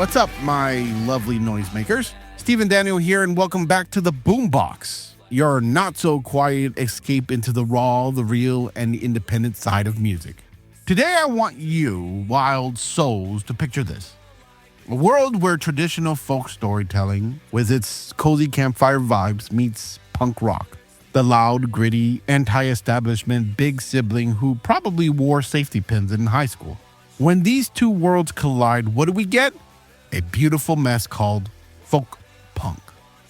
What's up, my lovely noisemakers? Stephen Daniel here, and welcome back to the Boombox, your not-so-quiet escape into the raw, the real, and the independent side of music. Today I want you, wild souls, to picture this. A world where traditional folk storytelling, with its cozy campfire vibes, meets punk rock. The loud, gritty, anti-establishment big sibling who probably wore safety pins in high school. When these two worlds collide, what do we get? A beautiful mess called folk punk.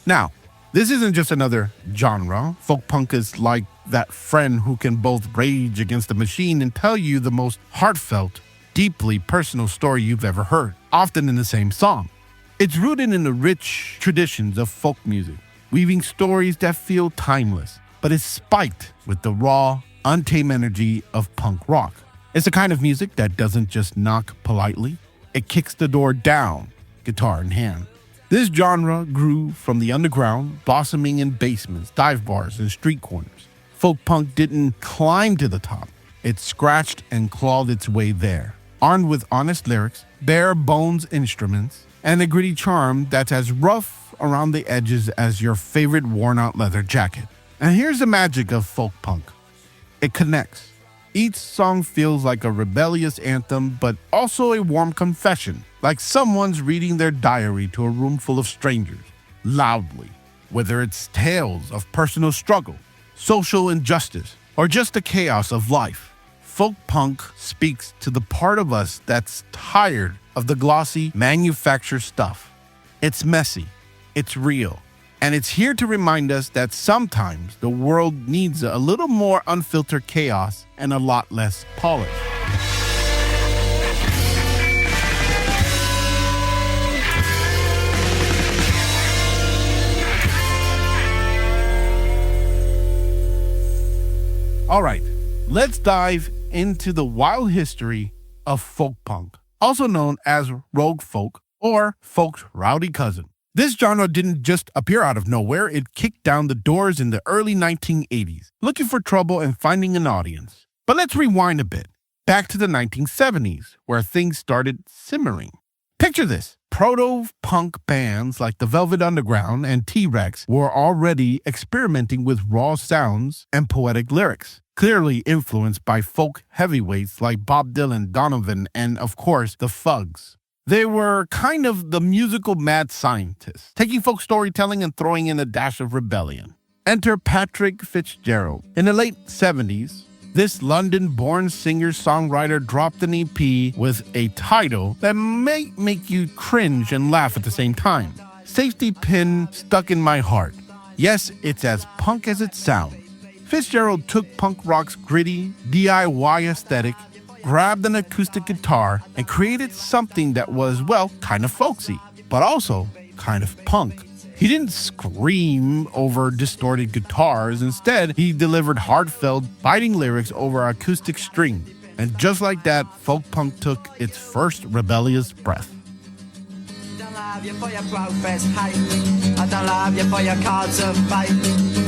Now, this isn't just another genre. Folk punk is like that friend who can both rage against the machine and tell you the most heartfelt, deeply personal story you've ever heard, often in the same song. It's rooted in the rich traditions of folk music, weaving stories that feel timeless, but is spiked with the raw, untamed energy of punk rock. It's the kind of music that doesn't just knock politely, it kicks the door down, guitar in hand. This genre grew from the underground, blossoming in basements, dive bars, and street corners. Folk punk didn't climb to the top. It scratched and clawed its way there, armed with honest lyrics, bare bones instruments, and a gritty charm that's as rough around the edges as your favorite worn-out leather jacket. And here's the magic of folk punk. It connects. Each song feels like a rebellious anthem, but also a warm confession, like someone's reading their diary to a room full of strangers, loudly. Whether it's tales of personal struggle, social injustice, or just the chaos of life, folk punk speaks to the part of us that's tired of the glossy, manufactured stuff. It's messy, it's real, and it's here to remind us that sometimes the world needs a little more unfiltered chaos and a lot less polish. All right, let's dive into the wild history of folk punk, also known as rogue folk or folk's rowdy cousin. This genre didn't just appear out of nowhere, it kicked down the doors in the early 1980s, looking for trouble and finding an audience. But let's rewind a bit, back to the 1970s, where things started simmering. Picture this. Proto-punk bands like the Velvet Underground and T-Rex were already experimenting with raw sounds and poetic lyrics, clearly influenced by folk heavyweights like Bob Dylan, Donovan, and of course, the Fugs. They were kind of the musical mad scientists, taking folk storytelling and throwing in a dash of rebellion. Enter Patrick Fitzgerald. In the late 70s, this London-born singer-songwriter dropped an EP with a title that may make you cringe and laugh at the same time. Safety Pin Stuck in My Heart. Yes, it's as punk as it sounds. Fitzgerald took punk rock's gritty, DIY aesthetic, grabbed an acoustic guitar, and created something that was, well, kind of folksy, but also kind of punk. He didn't scream over distorted guitars. Instead, he delivered heartfelt, biting lyrics over acoustic string. And just like that, folk punk took its first rebellious breath. I don't love you for your profess hate. I don't love you for your cards of fate.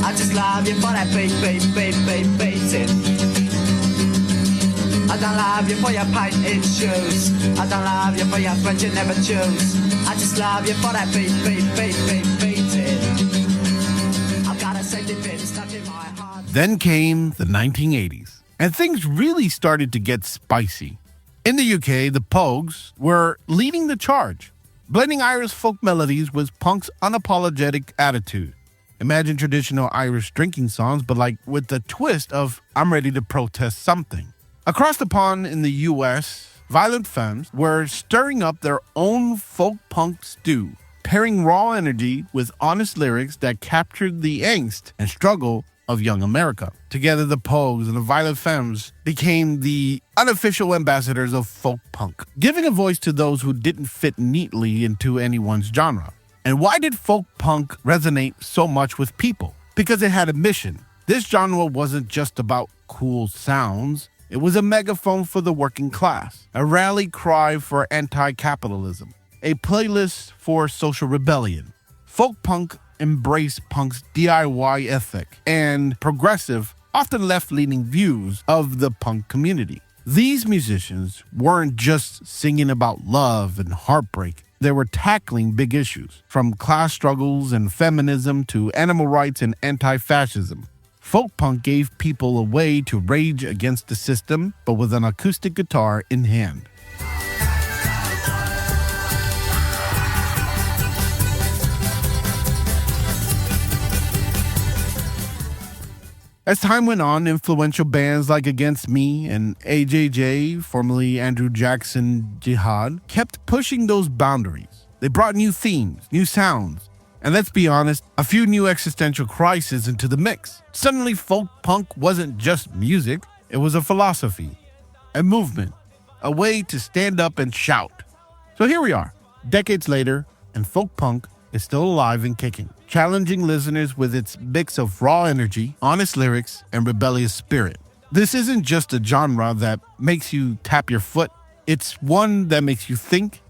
I just love you for that beating. I don't love you for your painted shoes. I don't love you for your friends you never choose. I just love you for that beating. I've got a safety pin stuck in my heart. Then came the 1980s, and things really started to get spicy. In the UK, the Pogues were leading the charge, blending Irish folk melodies with punk's unapologetic attitude. Imagine traditional Irish drinking songs, but like with the twist of I'm ready to protest something. Across the pond in the US, Violent Femmes were stirring up their own folk punk stew, pairing raw energy with honest lyrics that captured the angst and struggle of young America. Together, the Pogues and the Violent Femmes became the unofficial ambassadors of folk punk, giving a voice to those who didn't fit neatly into anyone's genre. And why did folk punk resonate so much with people? Because it had a mission. This genre wasn't just about cool sounds. It was a megaphone for the working class, a rally cry for anti-capitalism, a playlist for social rebellion. Folk punk embraced punk's DIY ethic and progressive, often left-leaning views of the punk community. These musicians weren't just singing about love and heartbreak. They were tackling big issues, from class struggles and feminism to animal rights and anti-fascism. Folk punk gave people a way to rage against the system, but with an acoustic guitar in hand. As time went on, influential bands like Against Me and AJJ, formerly Andrew Jackson Jihad, kept pushing those boundaries. They brought new themes, new sounds, and let's be honest, a few new existential crises into the mix. Suddenly, folk punk wasn't just music, it was a philosophy, a movement, a way to stand up and shout. So here we are, decades later, and folk punk is still alive and kicking, challenging listeners with its mix of raw energy, honest lyrics, and rebellious spirit. This isn't just a genre that makes you tap your foot. It's one that makes you think,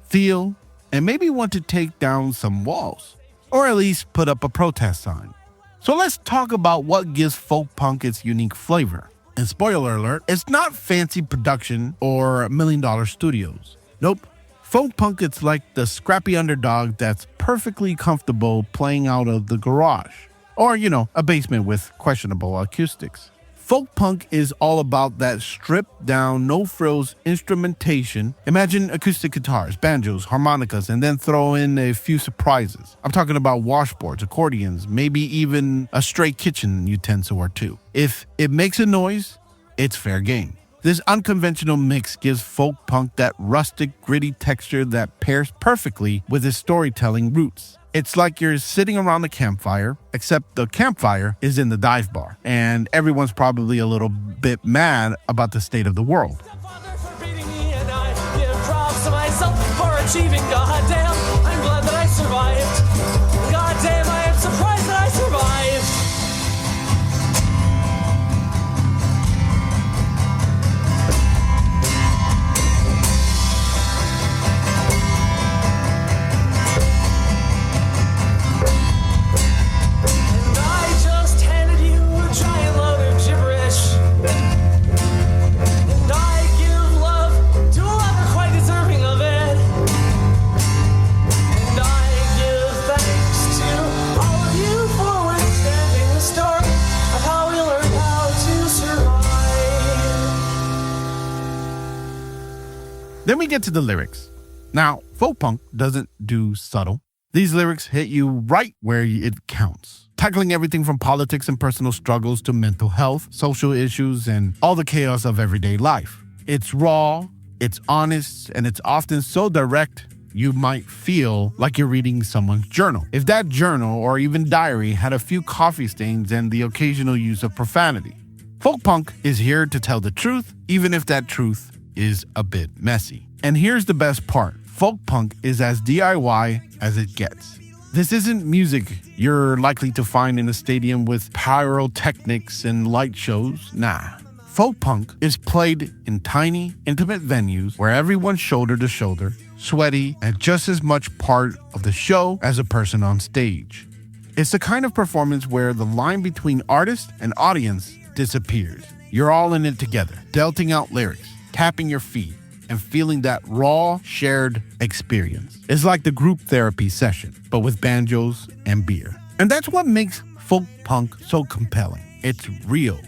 feel, and maybe want to take down some walls, or at least put up a protest sign. So let's talk about what gives folk punk its unique flavor. And spoiler alert, it's not fancy production or $1 million studios. Nope. Folk punk is like the scrappy underdog that's perfectly comfortable playing out of the garage. Or, a basement with questionable acoustics. Folk punk is all about that stripped down, no-frills instrumentation. Imagine acoustic guitars, banjos, harmonicas, and then throw in a few surprises. I'm talking about washboards, accordions, maybe even a stray kitchen utensil or two. If it makes a noise, it's fair game. This unconventional mix gives folk punk that rustic, gritty texture that pairs perfectly with its storytelling roots. It's like you're sitting around the campfire, except the campfire is in the dive bar, and everyone's probably a little bit mad about the state of the world. Achieving, goddamn, I'm glad that I survived. Goddamn, I am surprised that I survived. And I just handed you a giant load of gibberish. And I give love to a lover quite deserving of it. Then we get to the lyrics. Now, folk punk doesn't do subtle. These lyrics hit you right where it counts, tackling everything from politics and personal struggles to mental health, social issues, and all the chaos of everyday life. It's raw, it's honest, and it's often so direct you might feel like you're reading someone's journal. If that journal or even diary had a few coffee stains and the occasional use of profanity. Folk punk is here to tell the truth, even if that truth is a bit messy. And here's the best part. Folk punk is as DIY as it gets. This isn't music you're likely to find in a stadium with pyrotechnics and light shows. Nah. Folk punk is played in tiny, intimate venues where everyone's shoulder to shoulder, sweaty, and just as much part of the show as a person on stage. It's the kind of performance where the line between artist and audience disappears. You're all in it together, belting out lyrics, tapping your feet, and feeling that raw, shared experience. It's like the group therapy session, but with banjos and beer. And that's what makes folk punk so compelling. It's real.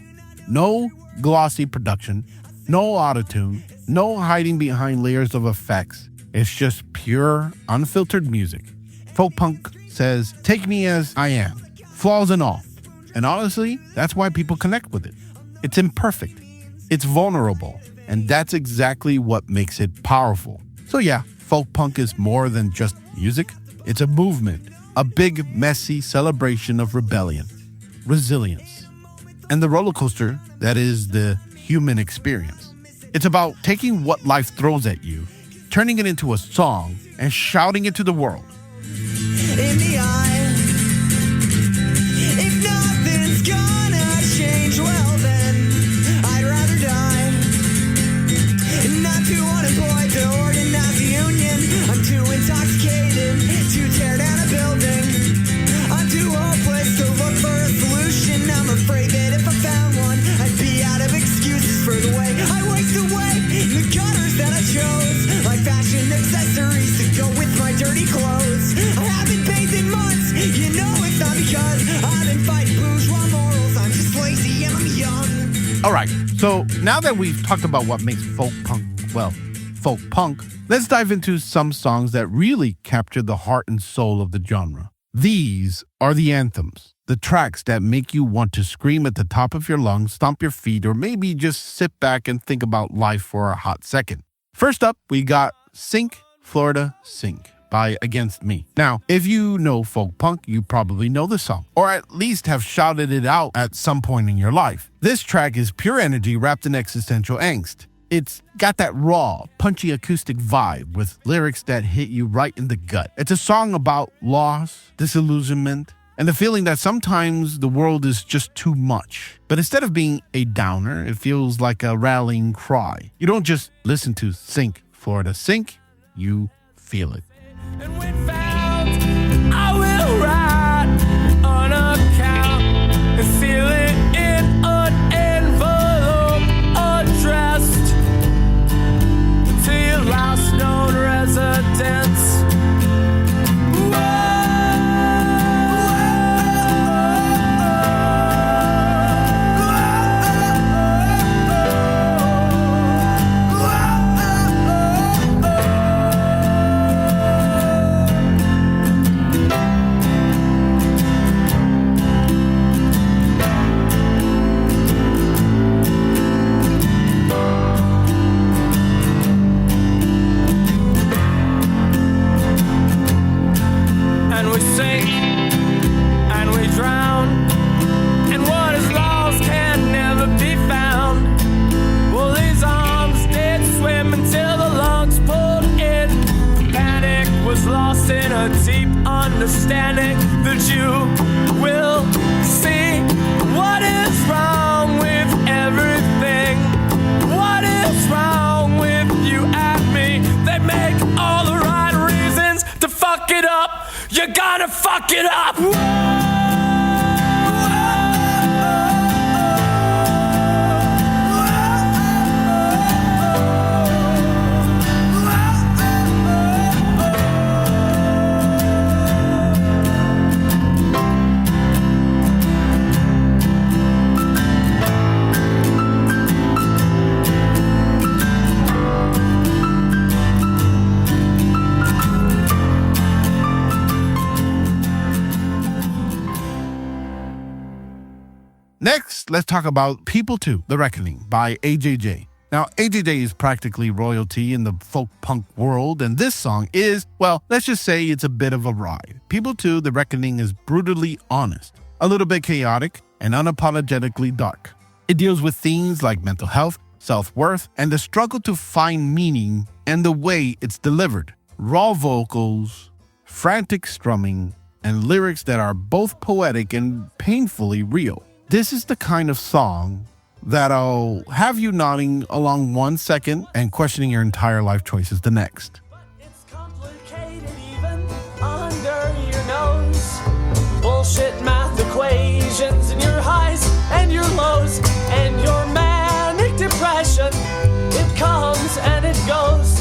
No glossy production, no autotune, no hiding behind layers of effects. It's just pure, unfiltered music. Folk punk says, take me as I am, flaws and all. And honestly, that's why people connect with it. It's imperfect. It's vulnerable. And that's exactly what makes it powerful. So yeah, folk punk is more than just music. It's a movement, a big, messy celebration of rebellion, resilience, and the roller coaster that is the human experience. It's about taking what life throws at you, turning it into a song, and shouting it to the world. In the eye, if nothing's gonna change, well then, I'd rather die. Not too unemployed to organize a union. I'm too intoxicated to tear down a building. I'm too hopeless to look for a solution. I'm afraid that if I found one, I'd be out of excuses for the way I waste away in the gutters that I chose, like fashion accessories to go with my All right, so now that we've talked about what makes folk punk, let's dive into some songs that really capture the heart and soul of the genre. These are the anthems, the tracks that make you want to scream at the top of your lungs, stomp your feet, or maybe just sit back and think about life for a hot second. First up, we got Sink, Florida, Sink by Against Me. Now, if you know folk punk, you probably know the song, or at least have shouted it out at some point in your life. This track is pure energy wrapped in existential angst. It's got that raw, punchy acoustic vibe with lyrics that hit you right in the gut. It's a song about loss, disillusionment, and the feeling that sometimes the world is just too much. But instead of being a downer, it feels like a rallying cry. You don't just listen to Sink, Florida, Sink, you feel it. And when found, I will write on a account and seal it in an envelope addressed to your last known residence. Understanding that you will see what is wrong with everything. What is wrong with you and me? They make all the right reasons to fuck it up. You're gonna fuck it up. Next, let's talk about People 2, The Reckoning by AJJ. Now, AJJ is practically royalty in the folk punk world, and this song is, well, let's just say it's a bit of a ride. People 2, The Reckoning is brutally honest, a little bit chaotic, and unapologetically dark. It deals with themes like mental health, self-worth, and the struggle to find meaning and the way it's delivered. Raw vocals, frantic strumming, and lyrics that are both poetic and painfully real. This is the kind of song that'll have you nodding along 1 second and questioning your entire life choices the next. It's complicated even under your nose. Bullshit math equations and your highs and your lows and your manic depression. It comes and it goes.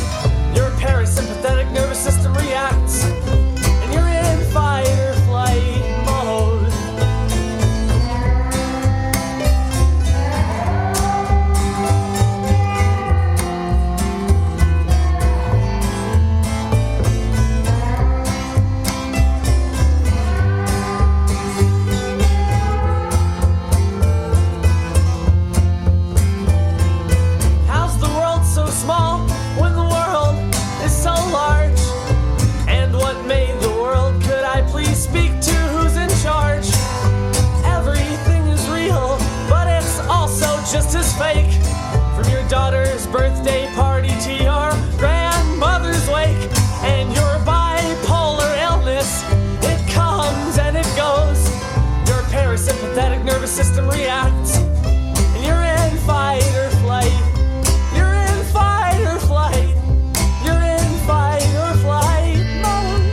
Your parasympathetic nervous system reacts and you're in fight or flight mode. Just as fake, from your daughter's birthday party to your grandmother's wake, and your bipolar illness, it comes and it goes. Your parasympathetic nervous system reacts, and you're in fight or flight. You're in fight or flight. You're in fight or flight mode.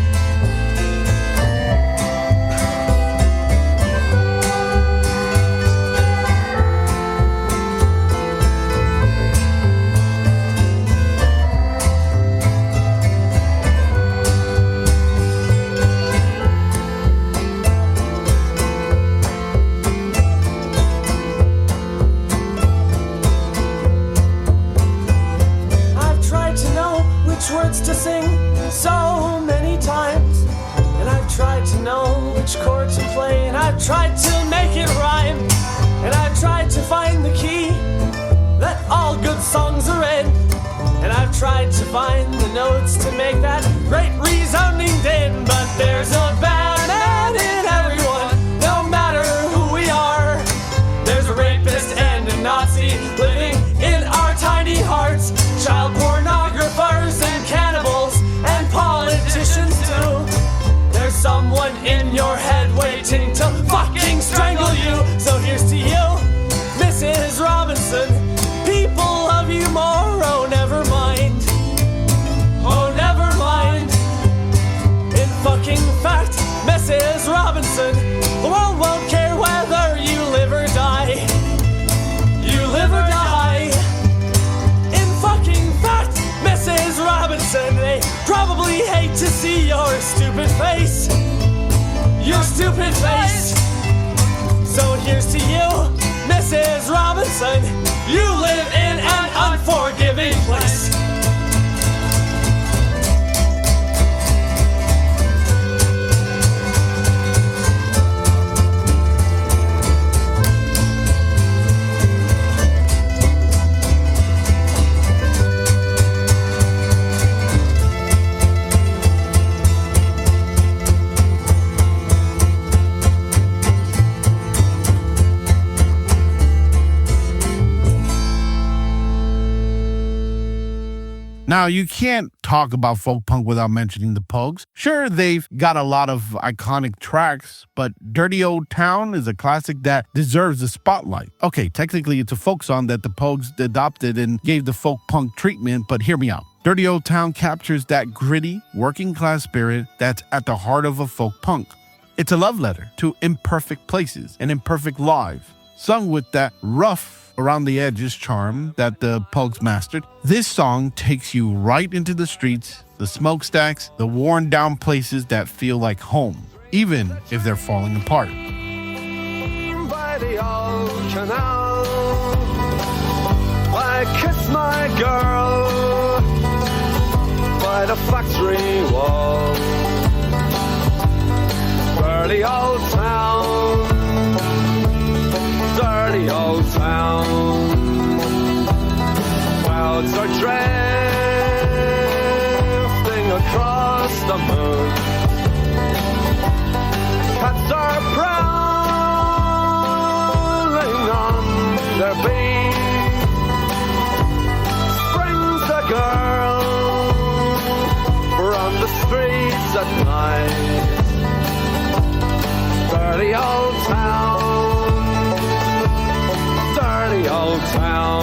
I've tried to make it rhyme, and I've tried to find the key that all good songs are in. And I've tried to find the notes to make that great resounding din. But there's a bad man in everyone, no matter who we are. There's a rapist and a Nazi living in our tiny hearts. Child pornographers and cannibals and politicians too. There's someone in your head waiting to fucking strangle you. So here's to you, Mrs. Robinson. People love you more, oh never mind. Oh never mind. In fucking fact, Mrs. Robinson, the world won't care whether you live or die. You live or die. In fucking fact, Mrs. Robinson, they probably hate to see your stupid face. Your stupid face. So here's to you, Mrs. Robinson. You live in an unforgiving place. Now, you can't talk about folk punk without mentioning the Pogues. Sure, they've got a lot of iconic tracks, but Dirty Old Town is a classic that deserves the spotlight. Okay, technically it's a folk song that the Pogues adopted and gave the folk punk treatment, but hear me out. Dirty Old Town captures that gritty, working class spirit that's at the heart of a folk punk. It's a love letter to imperfect places and imperfect lives, sung with that rough around the edges charm that the Pogues mastered. This song takes you right into the streets, the smokestacks, the worn down places that feel like home, even if they're falling apart. By the old canal, I kiss my girl by the factory wall. Dirty old town, dirty old town. Clouds are drifting across the moon. Cats are prowling on their beat. Springs a girl from the streets at night. Dirty old town, dirty old town.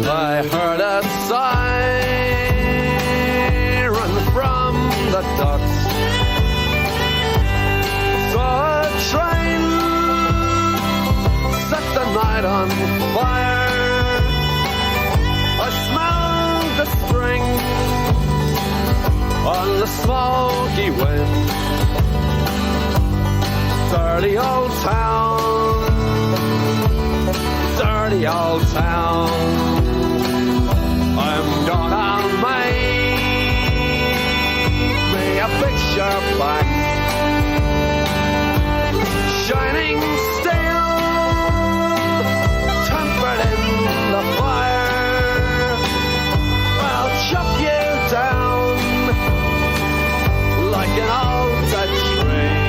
I heard a siren from the docks. Saw a train set the night on fire. I smelled the spring on the smoky wind. Dirty old town, dirty old town. I'm gonna make me a picture back, shining steel, tempered in the fire. I'll chop you down like an old Dutch tree.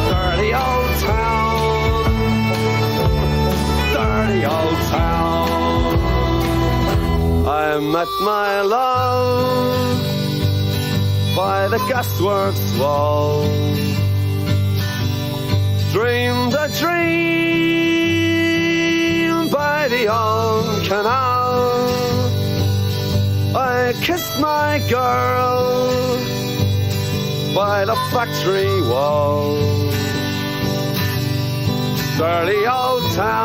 Dirty old town, dirty old town. I met my love by the gasworks wall. Dreamed a dream by the old canal. I kissed my girl by the factory walls. Dirty old town,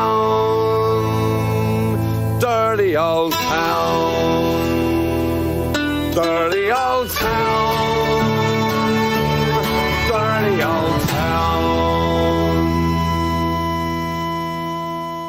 dirty old town, dirty old town, dirty old town.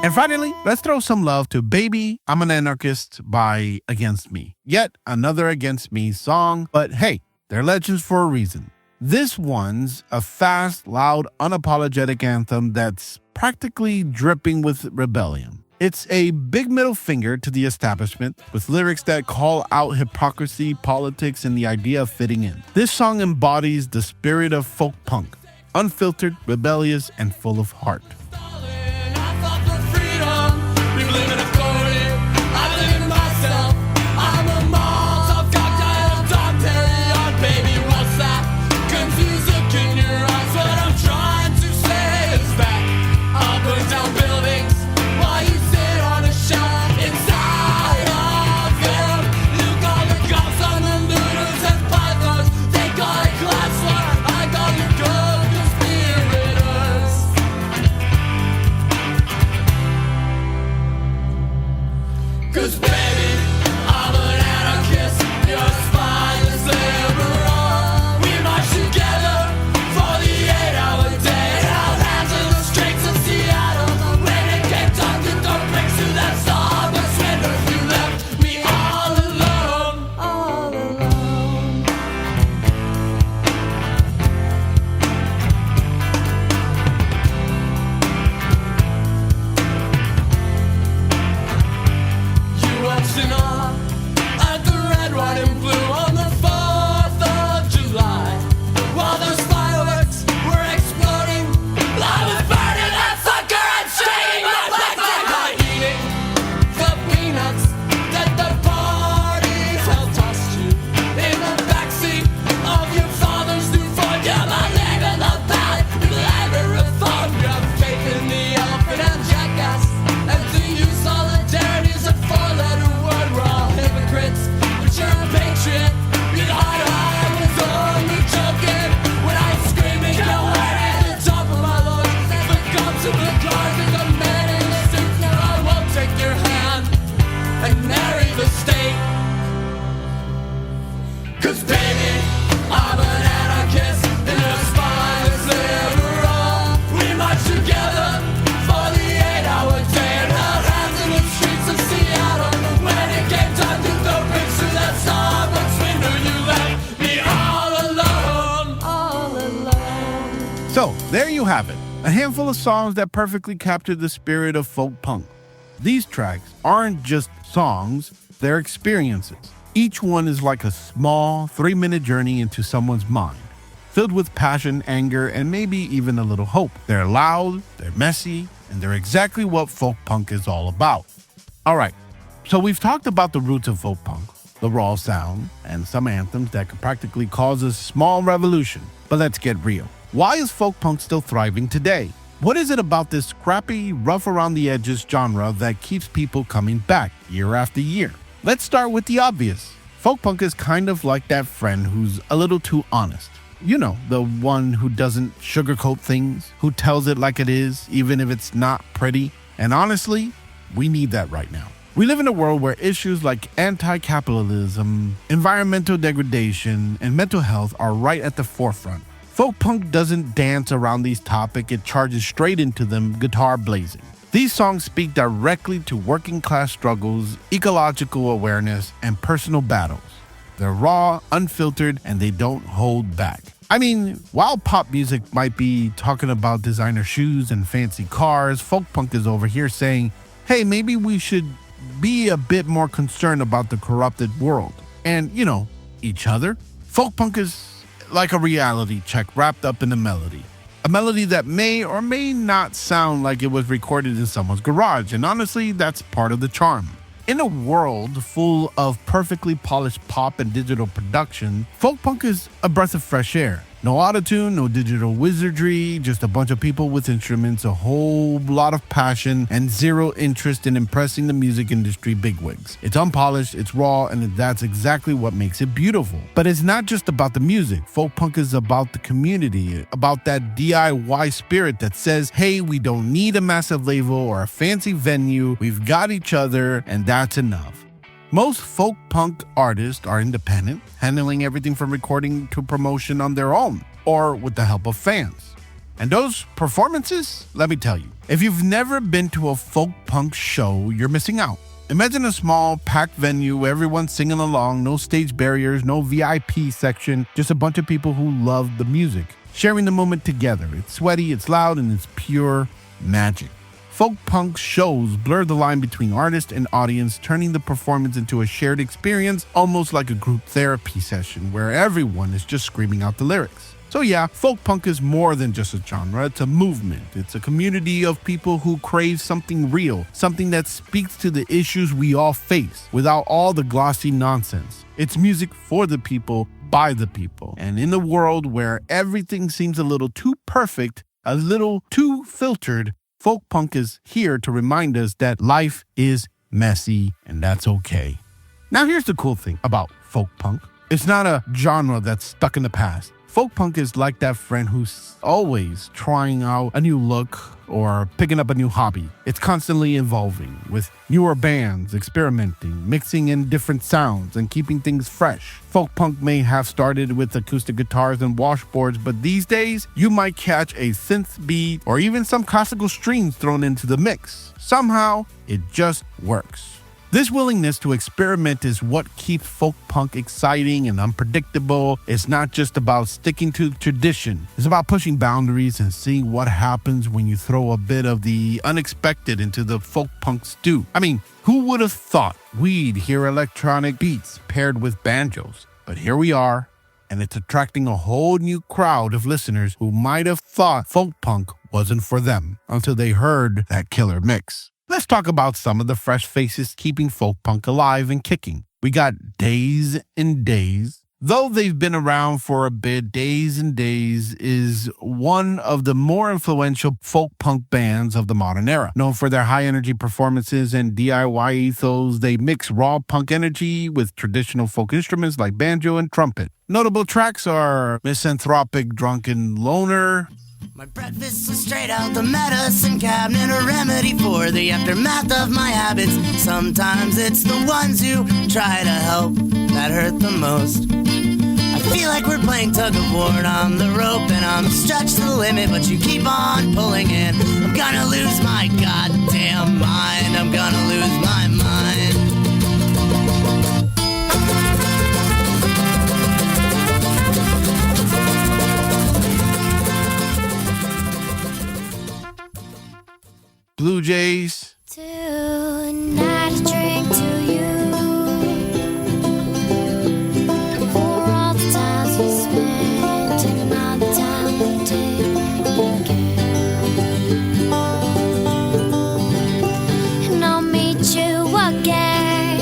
And finally, let's throw some love to Baby, I'm an Anarchist by Against Me. Yet another Against Me song, but hey, they're legends for a reason. This one's a fast, loud, unapologetic anthem that's practically dripping with rebellion. It's a big middle finger to the establishment with lyrics that call out hypocrisy, politics, and the idea of fitting in. This song embodies the spirit of folk punk, unfiltered, rebellious, and full of heart. So, there you have it. A handful of songs that perfectly capture the spirit of folk punk. These tracks aren't just songs, they're experiences. Each one is like a small 3-minute journey into someone's mind, filled with passion, anger, and maybe even a little hope. They're loud, they're messy, and they're exactly what folk punk is all about. All right, so we've talked about the roots of folk punk, the raw sound, and some anthems that could practically cause a small revolution. But let's get real. Why is folk punk still thriving today? What is it about this scrappy, rough around the edges genre that keeps people coming back year after year? Let's start with the obvious. Folk punk is kind of like that friend who's a little too honest. You know, the one who doesn't sugarcoat things, who tells it like it is, even if it's not pretty. And honestly, we need that right now. We live in a world where issues like anti-capitalism, environmental degradation, and mental health are right at the forefront. Folk punk doesn't dance around these topics, it charges straight into them, guitar blazing. These songs speak directly to working class struggles, ecological awareness, and personal battles. They're raw, unfiltered, and they don't hold back. I mean, while pop music might be talking about designer shoes and fancy cars, folk punk is over here saying, hey, maybe we should be a bit more concerned about the corrupted world. And, you know, each other. Folk punk is like a reality check wrapped up in a melody. A melody that may or may not sound like it was recorded in someone's garage, and honestly, that's part of the charm. In a world full of perfectly polished pop and digital production, folk punk is a breath of fresh air. No autotune, no digital wizardry, just a bunch of people with instruments, a whole lot of passion, and zero interest in impressing the music industry bigwigs. It's unpolished, it's raw, and that's exactly what makes it beautiful. But it's not just about the music. Folk punk is about the community, about that DIY spirit that says, hey, we don't need a massive label or a fancy venue, we've got each other, and that's enough. Most folk punk artists are independent, handling everything from recording to promotion on their own, or with the help of fans. And those performances, let me tell you, if you've never been to a folk punk show, you're missing out. Imagine a small, packed venue, everyone singing along, no stage barriers, no VIP section, just a bunch of people who love the music, sharing the moment together. It's sweaty, it's loud, and it's pure magic. Folk punk shows blur the line between artist and audience, turning the performance into a shared experience, almost like a group therapy session where everyone is just screaming out the lyrics. So yeah, folk punk is more than just a genre, it's a movement. It's a community of people who crave something real, something that speaks to the issues we all face without all the glossy nonsense. It's music for the people, by the people. And in a world where everything seems a little too perfect, a little too filtered, folk punk is here to remind us that life is messy and that's okay. Now here's the cool thing about folk punk. It's not a genre that's stuck in the past. Folk punk is like that friend who's always trying out a new look or picking up a new hobby. It's constantly evolving with newer bands, experimenting, mixing in different sounds, and keeping things fresh. Folk punk may have started with acoustic guitars and washboards, but these days, you might catch a synth beat or even some classical strings thrown into the mix. Somehow, it just works. This willingness to experiment is what keeps folk punk exciting and unpredictable. It's not just about sticking to tradition. It's about pushing boundaries and seeing what happens when you throw a bit of the unexpected into the folk punk stew. I mean, who would have thought we'd hear electronic beats paired with banjos? But here we are, and it's attracting a whole new crowd of listeners who might have thought folk punk wasn't for them until they heard that killer mix. Let's talk about some of the fresh faces keeping folk punk alive and kicking. We got Days and Days. Though they've been around for a bit, Days and Days is one of the more influential folk punk bands of the modern era. Known for their high-energy performances and DIY ethos, they mix raw punk energy with traditional folk instruments like banjo and trumpet. Notable tracks are Misanthropic Drunken Loner. My breakfast was straight out the medicine cabinet, a remedy for the aftermath of my habits. Sometimes it's the ones who try to help that hurt the most. I feel like we're playing tug of war on the rope, and I'm stretched to the limit, but you keep on pulling in. I'm gonna lose my goddamn mind. I'm gonna lose my mind. Blue Jays. Tonight I drink to you for all the times we spent and all the time we did again. And I'll meet you again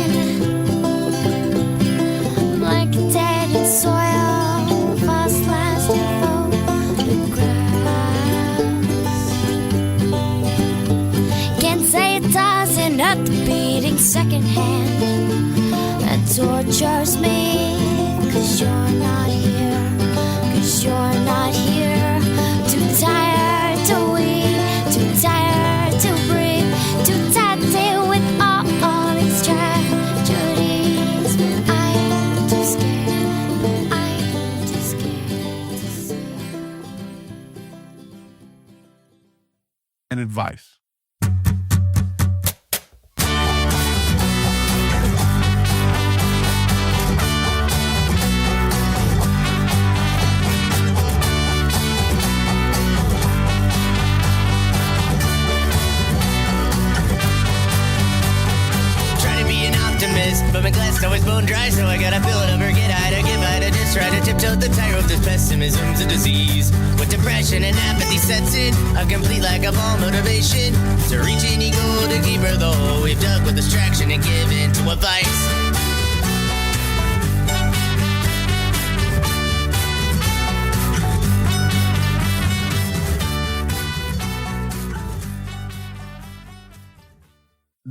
like a dead in soil, fast lasting photograph. At the beating second hand that tortures me, 'cause you're not here, 'cause you're not here. Too tired to weep, too tired to breathe, too tired to deal with all these tragedies. But I'm too scared, I'm too scared to see. And advice. But my glass always bone dry, so I gotta fill it up or get high to get by to just try to tiptoe the tightrope. This pessimism's a disease. With depression and apathy sets in, a complete lack of all motivation to reach any goal to keep her the hole we've dug with distraction and given to a vice.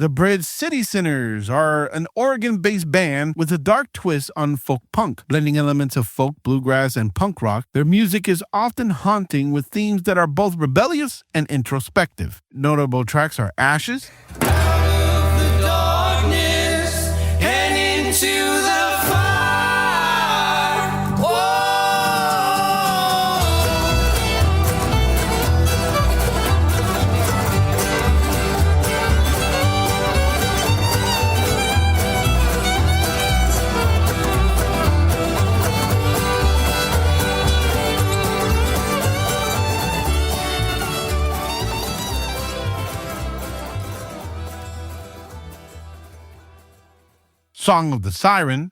The Bridge City Sinners are an Oregon-based band with a dark twist on folk punk, blending elements of folk, bluegrass, and punk rock. Their music is often haunting with themes that are both rebellious and introspective. Notable tracks are Ashes, Song of the Siren,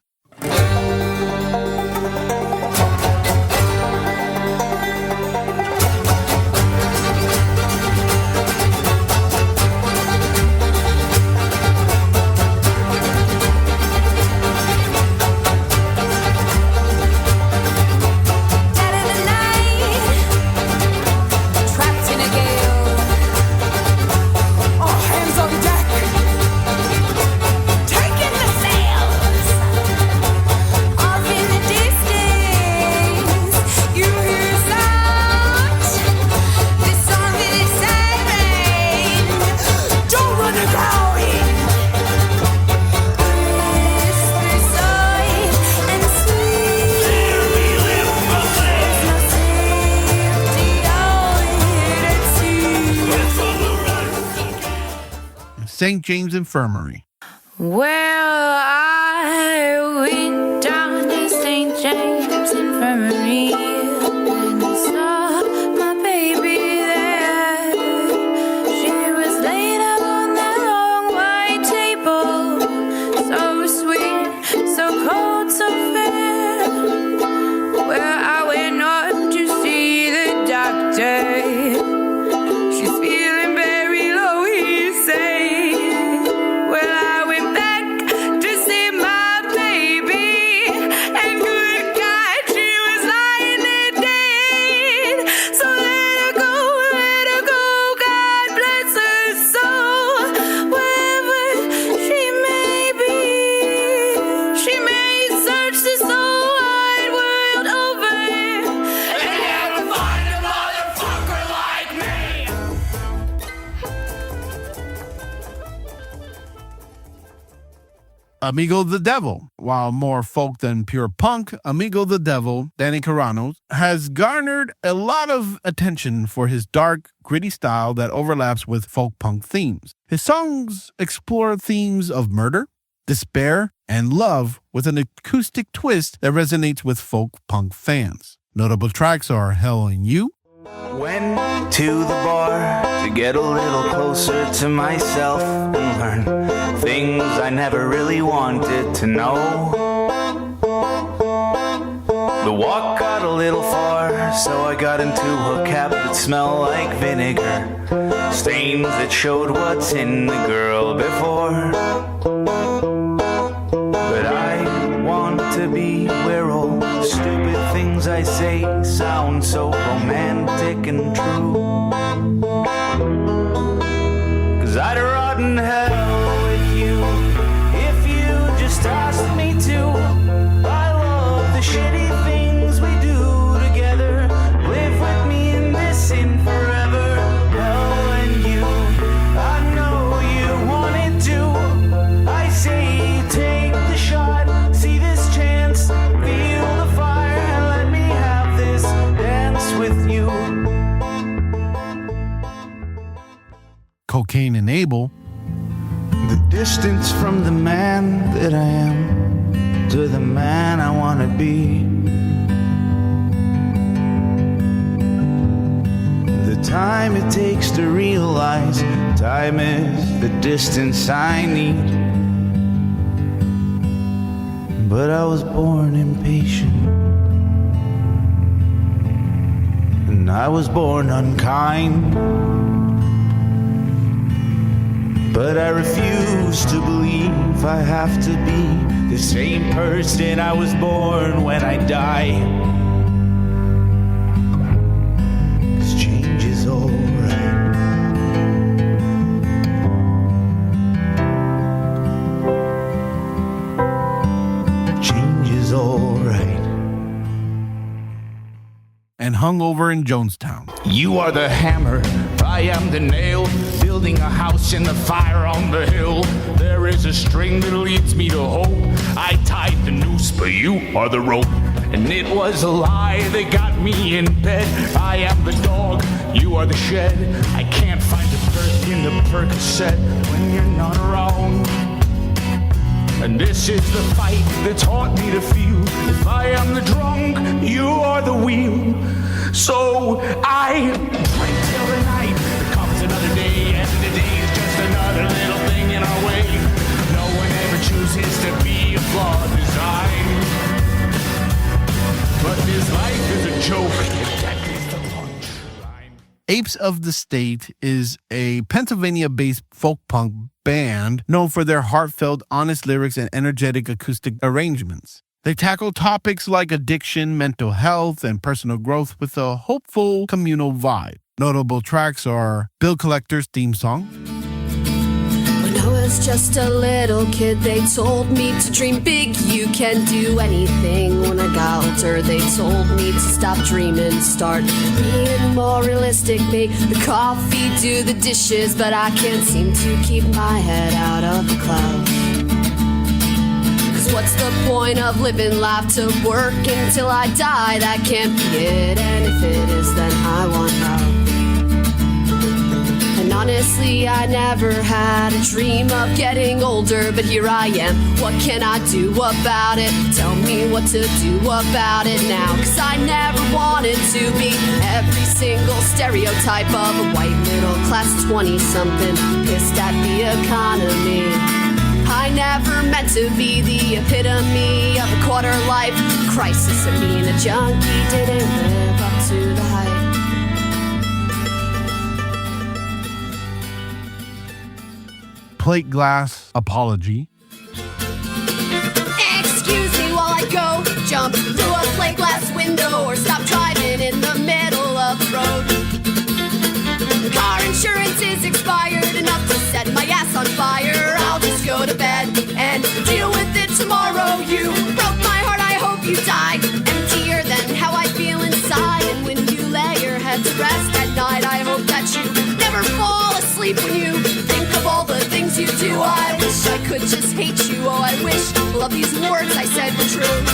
St. James Infirmary. Well, I went down to St. James Infirmary and I saw my baby there. She was laid out on that long white table, so sweet, so cold, so fair. Well, I went up to see the doctor. She's feeling very low, he said. Amigo the Devil. While more folk than pure punk, Amigo the Devil, Danny Carano, has garnered a lot of attention for his dark, gritty style that overlaps with folk punk themes. His songs explore themes of murder, despair, and love with an acoustic twist that resonates with folk punk fans. Notable tracks are Hell and You, Went to the bar to get a little closer to myself and learn things I never really wanted to know. The walk got a little far, so I got into a cab that smelled like vinegar, stains that showed what's in the girl before. But I want to be where all the stupid things I say sound so romantic and true. 'Cause I'd rot in hell with you if you just asked me to. I love the shitty things we do together. Live with me in this sin forever. Hell and you, I know you wanted to. I say take the shot, see this chance, feel the fire, and let me have this dance with you. Cocaine and Abel, The distance from the man that I am to the man I want to be. The time it takes to realize time is the distance I need. But I was born impatient, and I was born unkind. But I refuse to believe I have to be the same person I was born when I die. 'Cause change is alright. and hung over in Jonestown. You are the hammer, I am the nail, building a house in the fire on the hill. There is a string that leads me to hope. I tied the noose, but you are the rope. And it was a lie that got me in bed. I am the dog, you are the shed. I can't find the perk in the Percocet when you're not around. And this is the fight that taught me to feel. If I am the drunk, you are the wheel. So I drink till the night becomes another day, and the day is just another little thing in our way. No one ever chooses to be a flawed design, but this life is a joke. That is the punchline. Apes of the State is a Pennsylvania-based folk punk band known for their heartfelt, honest lyrics and energetic acoustic arrangements. They tackle topics like addiction, mental health, and personal growth with a hopeful communal vibe. Notable tracks are Bill Collector's theme song, When I was just a little kid, they told me to dream big, you can do anything. When I got older, they told me to stop dreaming, start being more realistic, make the coffee, do the dishes, but I can't seem to keep my head out of the clouds. Cause what's the point of living life to work until I die? That can't be it, and if it is, then I want out. And honestly, I never had a dream of getting older, but here I am. What can I do about it? Tell me what to do about it now. Cause I never wanted to be every single stereotype of a white middle class 20-something pissed at the economy. I never meant to be the epitome of a quarter life crisis, and being a junkie didn't live up to the hype. Plate Glass Apology, Excuse me while I go jump through a plate glass window, or stop driving in the middle of the road. Car insurance is expired, enough to set my ass on fire. I'll just go to bed and deal with it tomorrow. You broke my heart, I hope you die. Emptier than how I feel inside. And when you lay your head to rest at night, I hope that you never fall asleep when you think of all the things you do. I wish I could just hate you. Oh, I wish all of these words I said were true.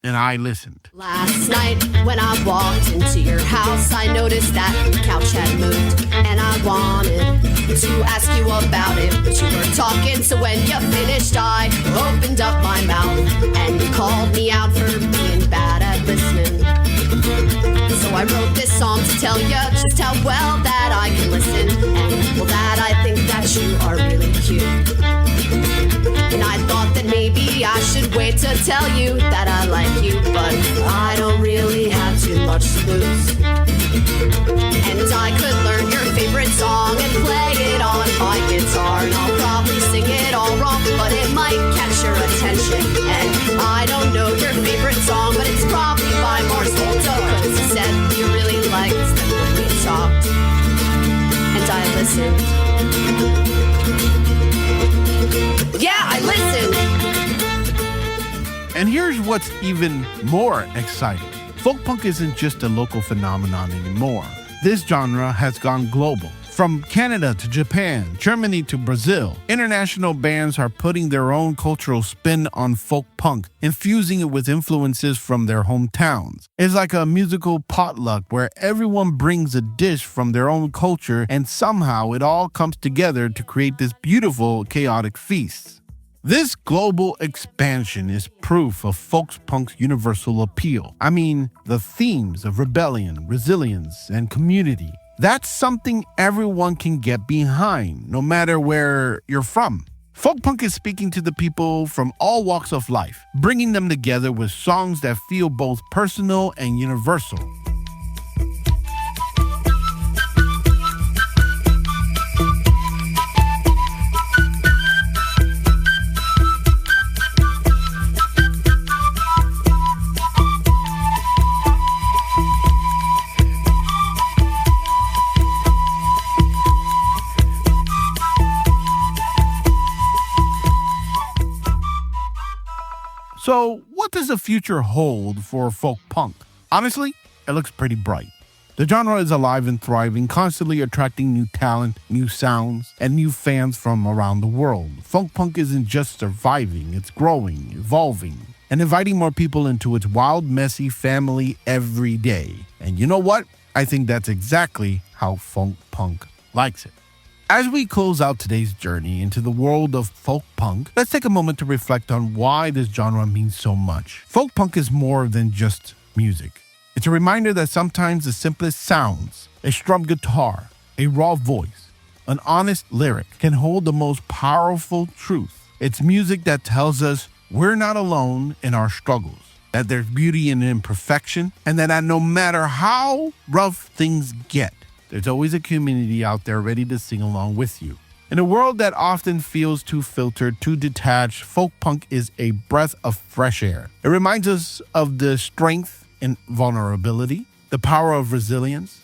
and I listened. Last night when I walked into your house, I noticed that the couch had moved, and I wanted to ask you about it, but you were talking, so when you finished I opened up my mouth, and you called me out for being bad at listening. So I wrote this song to tell you just how well that I can listen, and well that I think that you are really cute. And I thought that maybe I should wait to tell you that I like you, but I don't really have too much to lose. And I could learn your favorite song and play it on my guitar, and I'll probably sing it all wrong, but it might catch your attention. And I don't know your favorite song, but it's probably by Mars Volta, cause you said you really liked them when we talked, and I listened. Yeah, I listened. And here's what's even more exciting. Folk punk isn't just a local phenomenon anymore. This genre has gone global. From Canada to Japan, Germany to Brazil, international bands are putting their own cultural spin on folk punk, infusing it with influences from their hometowns. It's like a musical potluck where everyone brings a dish from their own culture, and somehow it all comes together to create this beautiful, chaotic feast. This global expansion is proof of folk punk's universal appeal. I mean, the themes of rebellion, resilience, and community. That's something everyone can get behind, no matter where you're from. Folk punk is speaking to the people from all walks of life, bringing them together with songs that feel both personal and universal. So, what does the future hold for folk punk? Honestly, it looks pretty bright. The genre is alive and thriving, constantly attracting new talent, new sounds, and new fans from around the world. Folk punk isn't just surviving, it's growing, evolving, and inviting more people into its wild, messy family every day. And you know what? I think that's exactly how folk punk likes it. As we close out today's journey into the world of folk punk, let's take a moment to reflect on why this genre means so much. Folk punk is more than just music. It's a reminder that sometimes the simplest sounds, a strummed guitar, a raw voice, an honest lyric can hold the most powerful truth. It's music that tells us we're not alone in our struggles, that there's beauty in imperfection, and that no matter how rough things get, there's always a community out there ready to sing along with you. In a world that often feels too filtered, too detached, folk punk is a breath of fresh air. It reminds us of the strength in vulnerability, the power of resilience,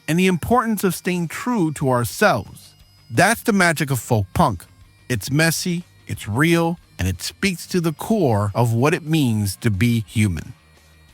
and the importance of staying true to ourselves. That's the magic of folk punk. It's messy, it's real, and it speaks to the core of what it means to be human.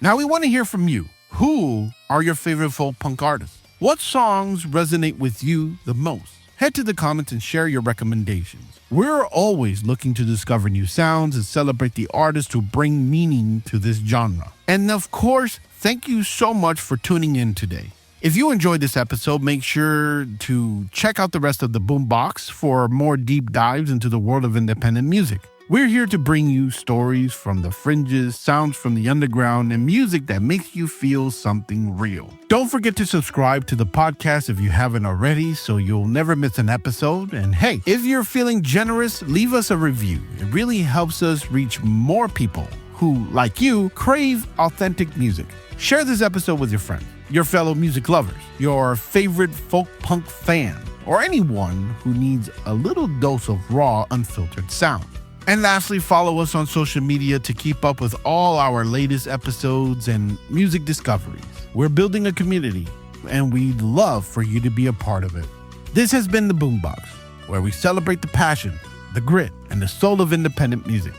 Now we want to hear from you. Who are your favorite folk punk artists? What songs resonate with you the most? Head to the comments and share your recommendations. We're always looking to discover new sounds and celebrate the artists who bring meaning to this genre. And of course, thank you so much for tuning in today. If you enjoyed this episode, make sure to check out the rest of the Boombox for more deep dives into the world of independent music. We're here to bring you stories from the fringes, sounds from the underground, and music that makes you feel something real. Don't forget to subscribe to the podcast if you haven't already, so you'll never miss an episode. And hey, if you're feeling generous, leave us a review. It really helps us reach more people who, like you, crave authentic music. Share this episode with your friends, your fellow music lovers, your favorite folk punk fan, or anyone who needs a little dose of raw, unfiltered sound. And lastly, follow us on social media to keep up with all our latest episodes and music discoveries. We're building a community, and we'd love for you to be a part of it. This has been the Boombox, where we celebrate the passion, the grit, and the soul of independent music.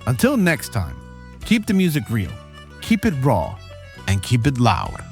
Until next time, keep the music real, keep it raw, and keep it loud.